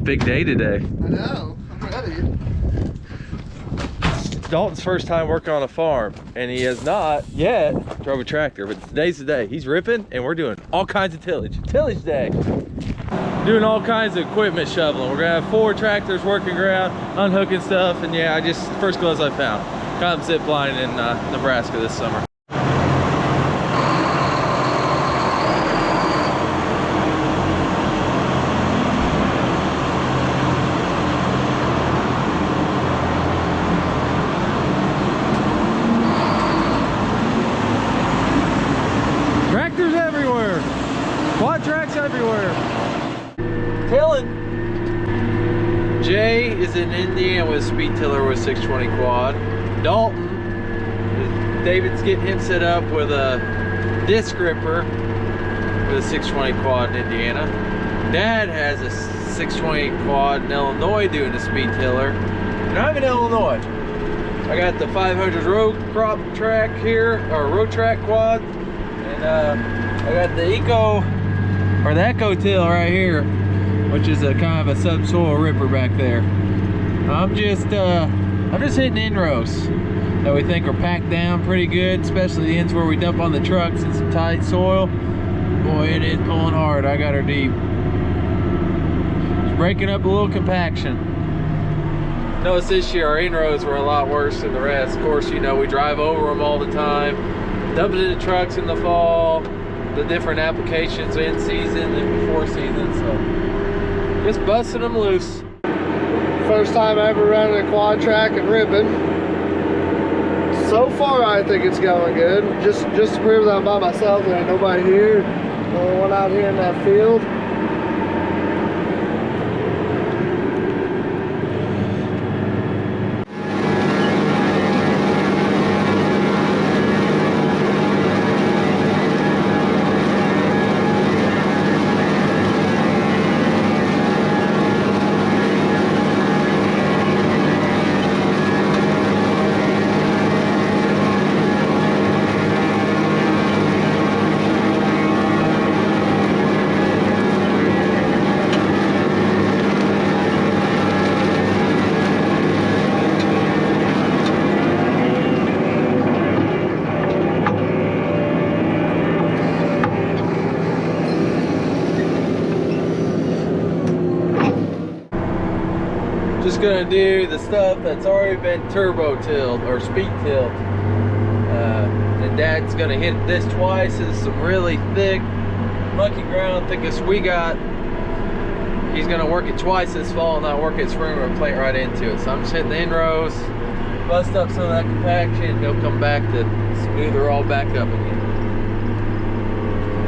big day today. I know, I'm ready. Dalton's first time working on a farm, and he has not yet drove a tractor, but today's the day. He's ripping, and we're doing all kinds of tillage. Tillage day. Doing all kinds of equipment shoveling. We're gonna have 4 tractors working around, unhooking stuff, and yeah, first gloves I found. Got them zip lining in Nebraska this summer. Tractors everywhere. Quad tracks everywhere. Tilling. Jay is in Indiana with a speed tiller with 620 quad. Dalton, David's getting him set up with a disc ripper with a 620 quad in Indiana. Dad has a 620 quad in Illinois doing a speed tiller. And I'm in Illinois. I got the 500 road crop track here, or road track quad. And I got the Echo Till right here, which is a kind of a subsoil ripper back there. I'm just hitting inrows that we think are packed down pretty good, especially the ends where we dump on the trucks in some tight soil. Boy, it is pulling hard. I got her deep. It's breaking up a little compaction. Notice this year our inroads were a lot worse than the rest. Of course, you know, we drive over them all the time. Dump it in the trucks in the fall, the different applications in season and before season, so just busting them loose. First time I ever running a quad track and ripping. So far I think it's going good. Just to prove that I'm by myself, there ain't nobody here. Only one out here in that field. Just gonna do the stuff that's already been turbo tilled or speed tilled. And Dad's gonna hit this twice. It's some really thick mucky ground, thickest we got. He's gonna work it twice this fall and not work it spring and plant right into it. So I'm just hitting the inrows, bust up some of that compaction, and he'll come back to smooth her all back up again.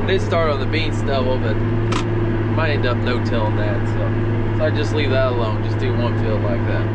I did start on the bean stubble, but might end up no-tilling that, so I just leave that alone. Just do one field like that.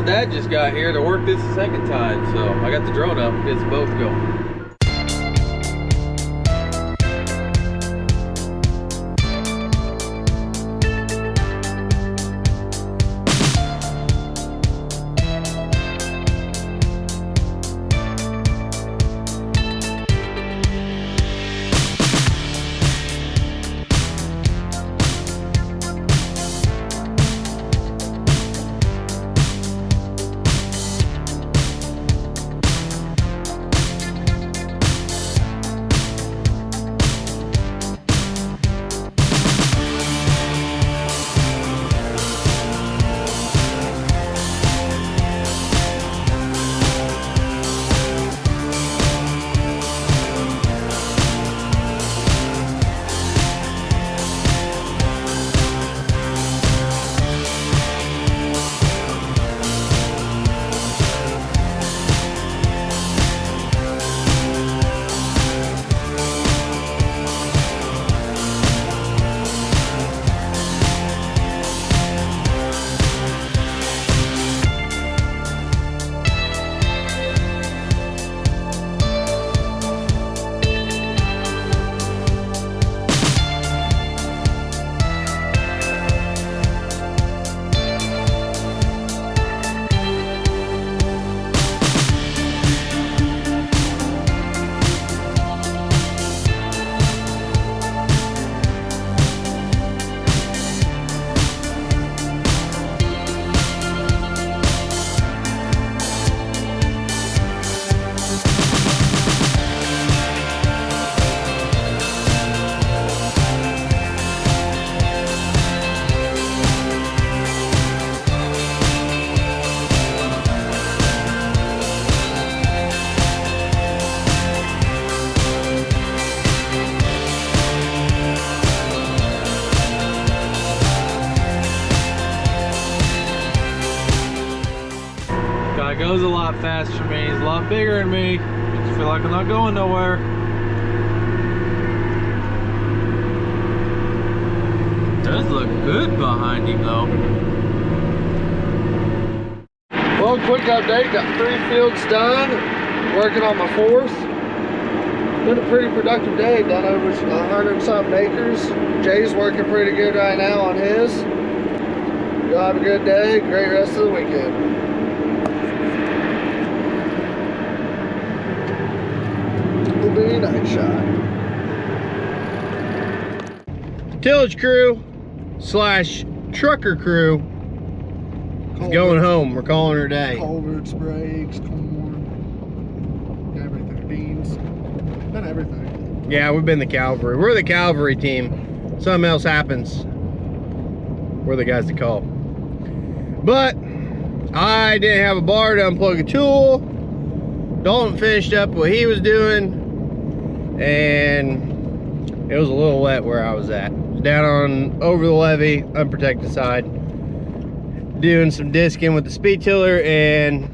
Well, Dad just got here to work this the second time, so I got the drone up, gets both going. Guy goes a lot faster than me, he's a lot bigger than me. I feel like I'm not going nowhere. Does look good behind him though. Well, quick update, got 3 fields done, working on my 4th. Been a pretty productive day, done over 100 and something acres. Jay's working pretty good right now on his. Y'all have a good day, great rest of the weekend. Will be a night shot. Tillage crew slash trucker crew is going home. We're calling her a day. Culverts, brakes, corn, everything, beans, and everything. Yeah, we've been the cavalry. We're the cavalry team. Something else happens, we're the guys to call. But I didn't have a bar to unplug a tool. Dalton finished up what he was doing, and it was a little wet where I was at. Down on over the levee, unprotected side, doing some disking with the speed tiller, and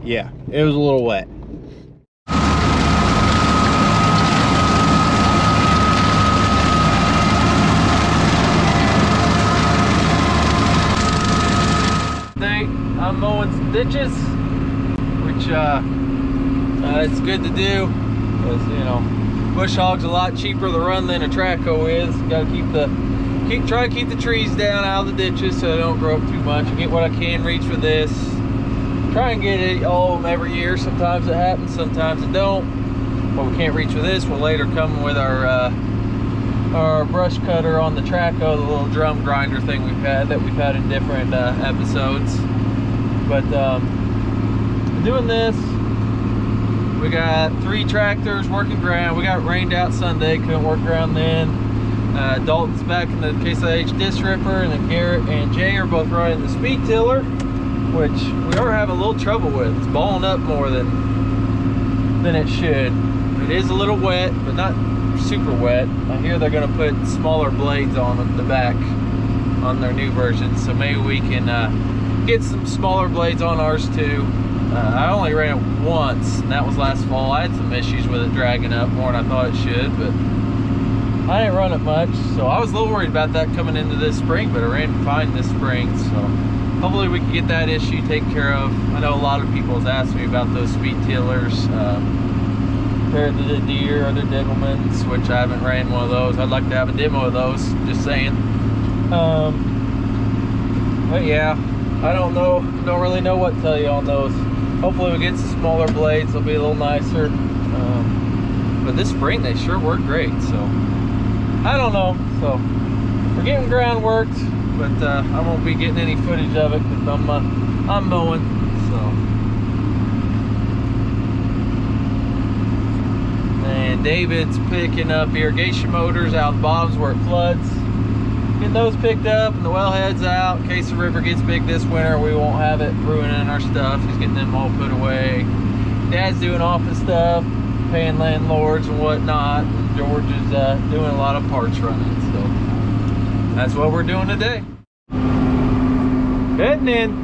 yeah, it was a little wet. I'm mowing some ditches, which it's good to do, because you know, bush hog's a lot cheaper to run than a track hoe is. You gotta try to keep the trees down out of the ditches so they don't grow up too much. I get what I can reach with this. Try and get it all of them every year. Sometimes it happens, sometimes it don't. What we can't reach with this, we'll later come with our brush cutter on the track hoe, the little drum grinder thing we've had in different episodes. But doing this, we got 3 tractors working ground. We got rained out Sunday, couldn't work ground then. Dalton's back in the Case IH disc ripper, and then Garrett and Jay are both running the speed tiller, which we are having a little trouble with. It's balling up more than it should. It is a little wet, but not super wet. I hear they're going to put smaller blades on the back on their new version, so maybe we can get some smaller blades on ours too. I only ran it once, and that was last fall. I had some issues with it dragging up more than I thought it should, but I didn't run it much, so I was a little worried about that coming into this spring, but it ran fine this spring, so hopefully we can get that issue taken care of. I know a lot of people have asked me about those speed tillers compared to the Deere or the Dinglemans, which I haven't ran one of those. I'd like to have a demo of those, just saying. But yeah, I don't really know what to tell you on those. Hopefully we get some smaller blades, they'll be a little nicer. But this spring they sure work great, so I don't know. So we're getting ground worked, but I won't be getting any footage of it because I'm mowing. So, and David's picking up irrigation motors out the bottoms where it floods. Getting those picked up and the wellheads out in case the river gets big this winter. We won't have it ruining our stuff. He's getting them all put away. Dad's doing office stuff, paying landlords and whatnot. And George is doing a lot of parts running. So that's what we're doing today. Heading in.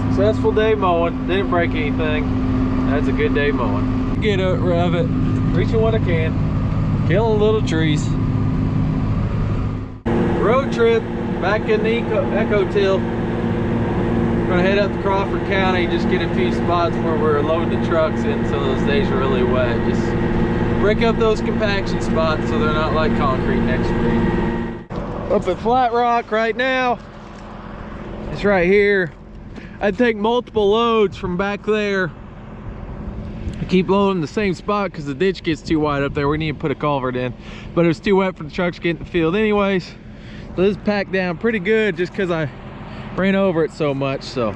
Successful day mowing. Didn't break anything. That's a good day mowing. Get out of it. Reaching what I can. Killing little trees. Road trip back in the Eco-Till. Gonna head up to Crawford County, just get a few spots where we're loading the trucks in so those days are really wet. Just break up those compaction spots so they're not like concrete next week. Up at Flat Rock right now. It's right here. I'd take multiple loads from back there. I keep loading the same spot because the ditch gets too wide up there. We need to put a culvert in, but it was too wet for the trucks to get in the field anyways. So this is packed down pretty good just because I ran over it so much. So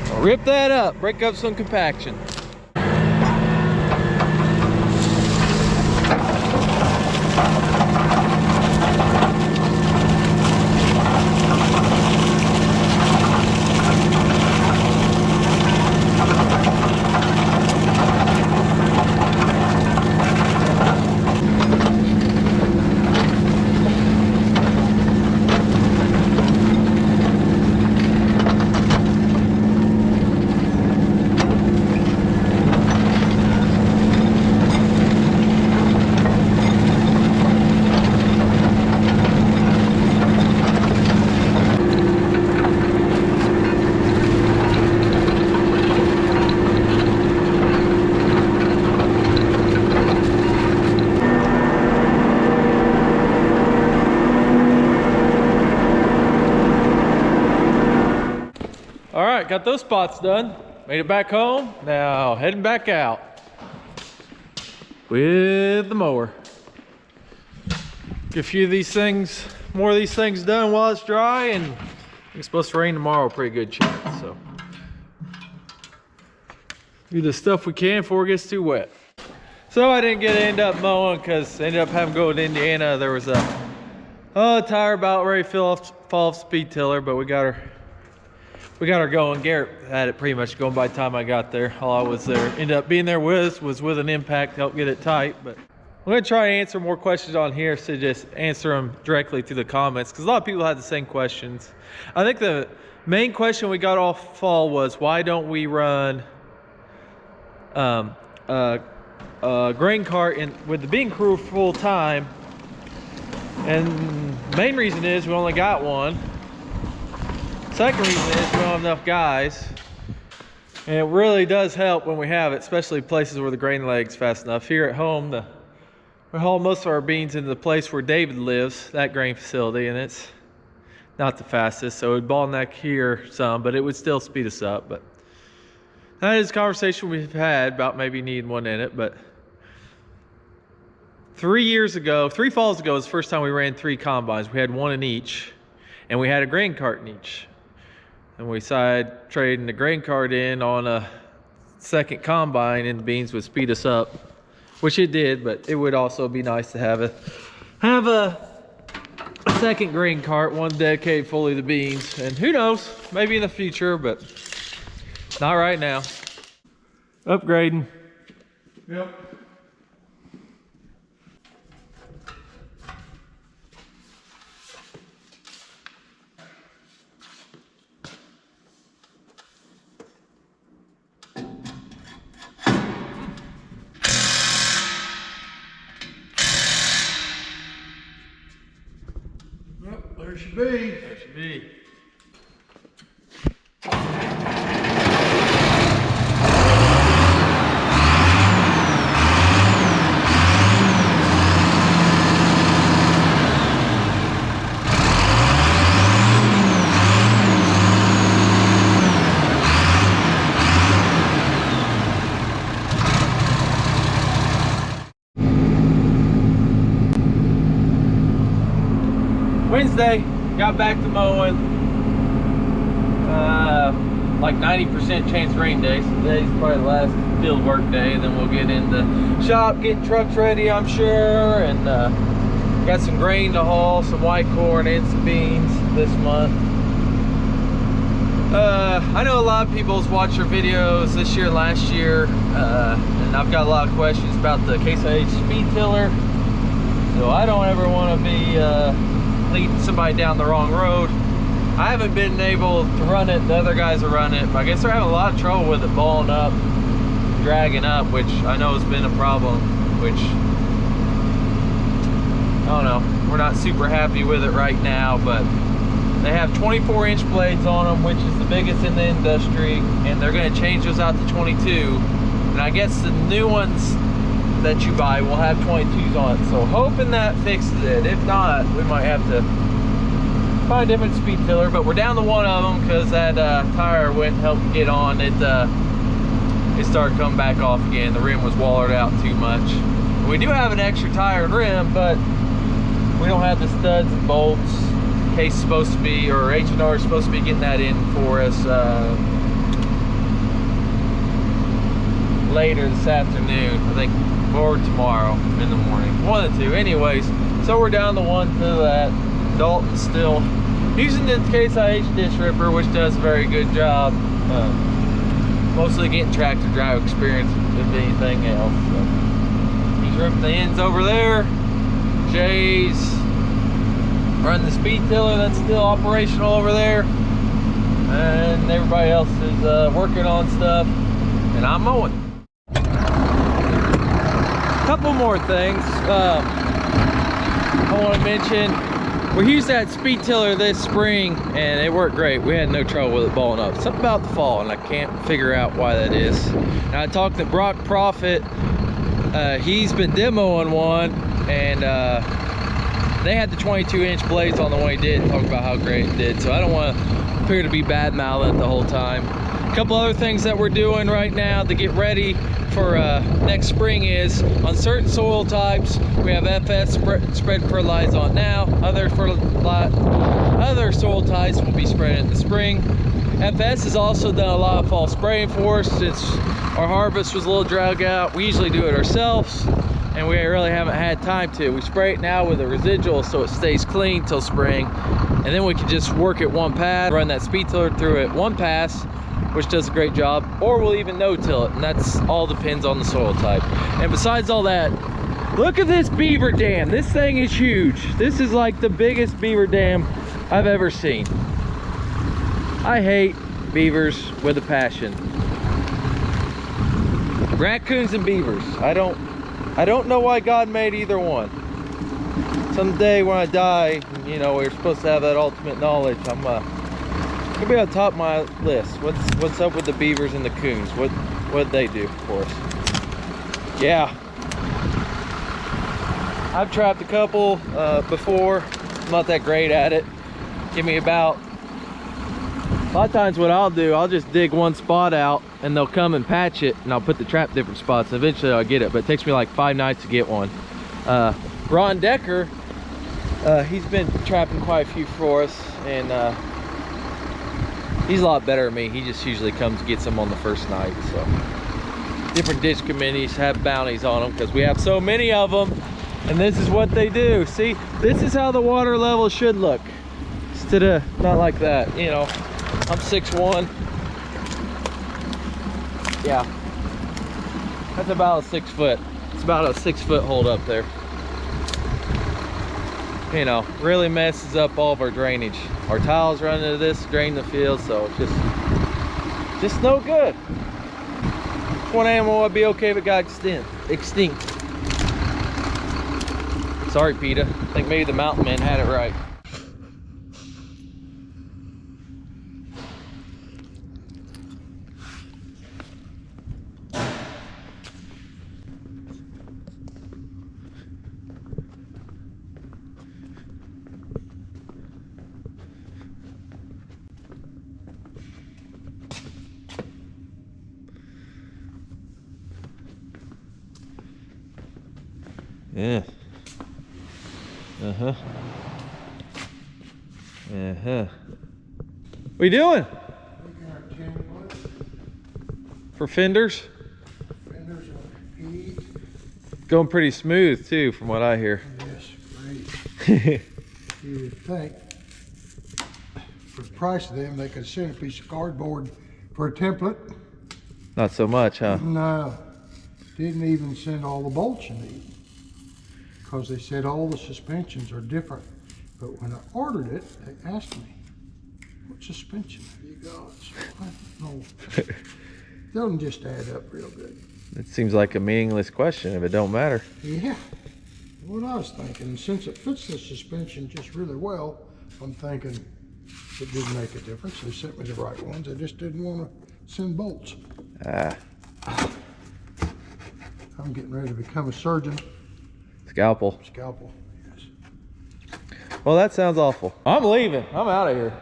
I'll rip that up, break up some compaction. Got those spots done. Made it back home. Now heading back out with the mower. Get a few of these things, more of these things done while it's dry, and it's supposed to rain tomorrow. Pretty good chance. So do the stuff we can before it gets too wet. So I didn't end up mowing because I ended up having to go to Indiana. There was a tire about ready to fall off speed tiller, but we got her going. Garrett had it pretty much going by the time I got there. All I was there, ended up being there was with an impact to help get it tight. But I'm gonna try to answer more questions on here, so just answer them directly through the comments because a lot of people had the same questions. I think the main question we got off fall was why don't we run grain cart with the bean crew full time? And the main reason is we only got one. Second reason is we don't have enough guys, and it really does help when we have it, especially places where the grain leg's fast enough. Here at home, we haul most of our beans into the place where David lives, that grain facility, and it's not the fastest, so it would bottleneck here some, but it would still speed us up. But that is a conversation we've had about maybe needing one in it. But 3 falls ago was the first time we ran 3 combines. We had one in each, and we had a grain cart in each. And we decided trading the grain cart in on a second combine, and the beans would speed us up, which it did. But it would also be nice to have a second grain cart, one dedicated fully to beans. And who knows, maybe in the future, but not right now. Upgrading. Yep. There should be. There should be. Wednesday, got back to mowing. Like 90% chance rain day, so today's probably the last field work day. Then we'll get in the shop, getting trucks ready, I'm sure, and got some grain to haul, some white corn and some beans this month. I know a lot of people's watched our videos this year, last year, and I've got a lot of questions about the Case IH speed tiller. So I don't ever want to be leading somebody down the wrong road. I haven't been able to run it. The other guys are running it, but I guess they're having a lot of trouble with it balling up, dragging up, which I know has been a problem, which I don't know. We're not super happy with it right now, but they have 24-inch blades on them, which is the biggest in the industry, and they're going to change those out to 22. And I guess the new ones that you buy will have 22s on it. So hoping that fixes it. If not, we might have to find a different speed tiller, but we're down to one of them because that tire wouldn't help get on. It started coming back off again. The rim was wallered out too much. We do have an extra tire and rim, but we don't have the studs and bolts. Case is supposed to be, or H&R is supposed to be getting that in for us later this afternoon, I think, or tomorrow in the morning, one of the two. Anyways, so we're down to one to that. Dalton's still using the Case IH dish ripper, which does a very good job. Mostly getting tractor drive experience if anything else. So he's ripping the ends over there. Jay's running the speed tiller that's still operational over there, and everybody else is working on stuff, and I'm mowing. Couple more things I want to mention. We used that speed tiller this spring and it worked great. We had no trouble with it balling up. Something about the fall, and I can't figure out why that is. Now I talked to Brock Profit. He's been demoing one, and they had the 22-inch blades on the one he did, and talked about how great it did. So I don't want to appear to be bad-mouthing it the whole time. A couple other things that we're doing right now to get ready for next spring is, on certain soil types, we have FS spread fertilizer on now. Other soil types will be spread in the spring. FS has also done a lot of fall spraying for us since our harvest was a little drag out. We usually do it ourselves, and we really haven't had time to. We spray it now with a residual so it stays clean till spring, and then we can just work it one pass, run that speed tiller through it one pass, which does a great job, or we'll even no-till it, and that's all depends on the soil type. And besides all that, look at this beaver dam. This thing is huge. This is like the biggest beaver dam I've ever seen. I hate beavers with a passion. Raccoons and beavers. I don't know why God made either one. Someday when I die, you know, we're supposed to have that ultimate knowledge. I'm gonna be on top of my list. What's up with the beavers and the coons? What'd they do for us? Yeah, I've trapped a couple before. I'm not that great at it. Give me about, a lot of times what I'll do, I'll just dig one spot out and they'll come and patch it, and I'll put the trap different spots, and eventually I'll get it, but it takes me like 5 nights to get one. Ron Decker, he's been trapping quite a few for us, and he's a lot better than me. He just usually comes and gets them on the first night. So different ditch committees have bounties on them because we have so many of them, and this is what they do. See, this is how the water level should look, instead of not like that. You know, I'm 6'1". Yeah, that's about a 6 foot. It's about a 6 foot hold up there. You know, really messes up all of our drainage. Our tiles run into this, drain the field, so it's just no good. One animal would be okay if it got extinct. Sorry, PETA. I think maybe the mountain man had it right. Yeah. Uh-huh. What you doing? For fenders? Fenders are heat. Going pretty smooth too, from what I hear. Yes, great. You would think for the price of them, they could send a piece of cardboard for a template. Not so much, huh? No, didn't even send all the bolts you need because they said all the suspensions are different. But when I ordered it, they asked me, what suspension have you got? So I don't know. Doesn't just add up real good. It seems like a meaningless question if it don't matter. Yeah, what I was thinking, and since it fits the suspension just really well, I'm thinking it didn't make a difference. They sent me the right ones. I just didn't want to send bolts. Ah, I'm getting ready to become a surgeon. scalpel. Scalpel, yes. Well, that sounds awful. I'm leaving. I'm out of here.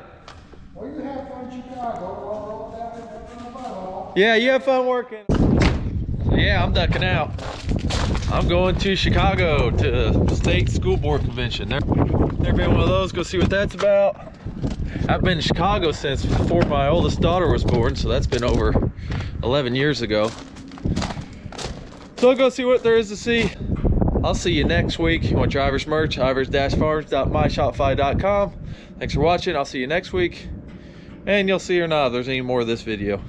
Well, you have fun in Chicago. I'll roll down and have fun. Yeah, you have fun working. So yeah, I'm ducking out. I'm going to Chicago to the state school board convention. Never been one of those. Go see what that's about. I've been in Chicago since before my oldest daughter was born, so that's been over 11 years ago. So I'll go see what there is to see. I'll see you next week. You want your Ivers merch? Ivers-farms.myshopify.com. Thanks for watching. I'll see you next week. And you'll see or not if there's any more of this video.